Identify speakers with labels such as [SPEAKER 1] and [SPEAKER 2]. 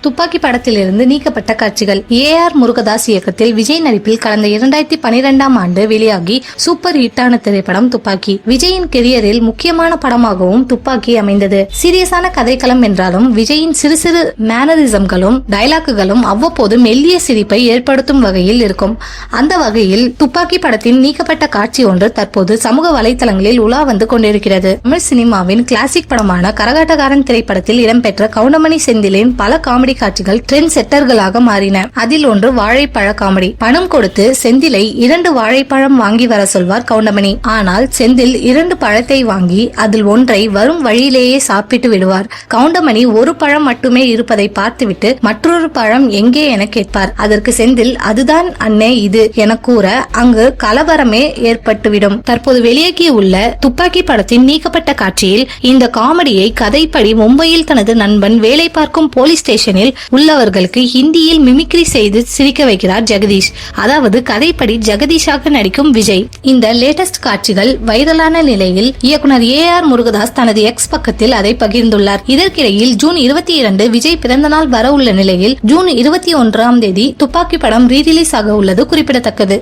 [SPEAKER 1] துப்பாக்கி படத்திலிருந்து நீக்கப்பட்ட காட்சிகள். AR முருகதாஸ் இயக்கத்தில் விஜய் நடிப்பில் கடந்த 2012ஆம் ஆண்டு வெளியாகி சூப்பர் ஹிட்டான திரைப்படம் துப்பாக்கி. விஜயின் கெரியரில் முக்கியமான படமாகவும் துப்பாக்கி அமைந்தது. சீரியஸான கதைக்களம் என்றாலும் விஜயின் சிறு சிறு மேனரிசம்களும் டைலாக்குகளும் அவ்வப்போது மெல்லிய சிரிப்பை ஏற்படுத்தும் வகையில் இருக்கும். அந்த வகையில் துப்பாக்கி படத்தின் நீக்கப்பட்ட காட்சி ஒன்று தற்போது சமூக வலைதளங்களில் உலா வந்து கொண்டிருக்கிறது. தமிழ் சினிமாவின் கிளாசிக் படமான கரகாட்டக்காரன் திரைப்படத்தில் இடம்பெற்ற கவுண்டமணி செந்திலின் பல காமெடி காட்சிகள் ட்ரெண்ட் செட்டர்களாக மாறின. அதில் ஒன்று வாழைப்பழ காமெடி. பணம் கொடுத்து செந்திலை 2 வாழைப்பழம் வாங்கி வர சொல்வார் கவுண்டமணி. ஆனால் செந்தில் 2 பழத்தை வாங்கி அதில் ஒன்றை வரும் வழியிலேயே சாப்பிட்டு விடுவார். கவுண்டமணி ஒரு பழம் மட்டுமே இருப்பதை பார்த்துவிட்டு மற்றொரு பழம் எங்கே என கேட்பார். அதற்கு செந்தில் அதுதான் அண்ணே இது என கூற அங்கு கலவரமே ஏற்பட்டுவிடும். தற்போது வெளியாகியுள்ள துப்பாக்கி படத்தின் நீக்கப்பட்ட காட்சியில் இந்த காமெடியை கதைப்படி மும்பையில் தனது நண்பன் வேலை பார்க்கும் போலீஸ் ஸ்டேஷனில் உள்ளவர்களுக்கு ஹிந்தியில் மிமிக்ரி செய்து சிரிக்க வைக்கிறார் ஜெகதீஷ். அதாவது கதைப்படி ஜெகதீஷாக நடிக்கும் விஜய். இந்த லேட்டஸ்ட் காட்சிகள் வைரலான நிலையில் இயக்குனர் AR முருகதாஸ் தனது எக்ஸ் பக்கத்தில் அதை பகிர்ந்துள்ளார். இதற்கிடையில் ஜூன் 22 விஜய் பிறந்தநாள் வர உள்ள நிலையில் ஜூன் 21ஆம் தேதி துப்பாக்கி படம் ரீரிலீஸ் ஆக உள்ளது குறிப்பிடத்தக்கது.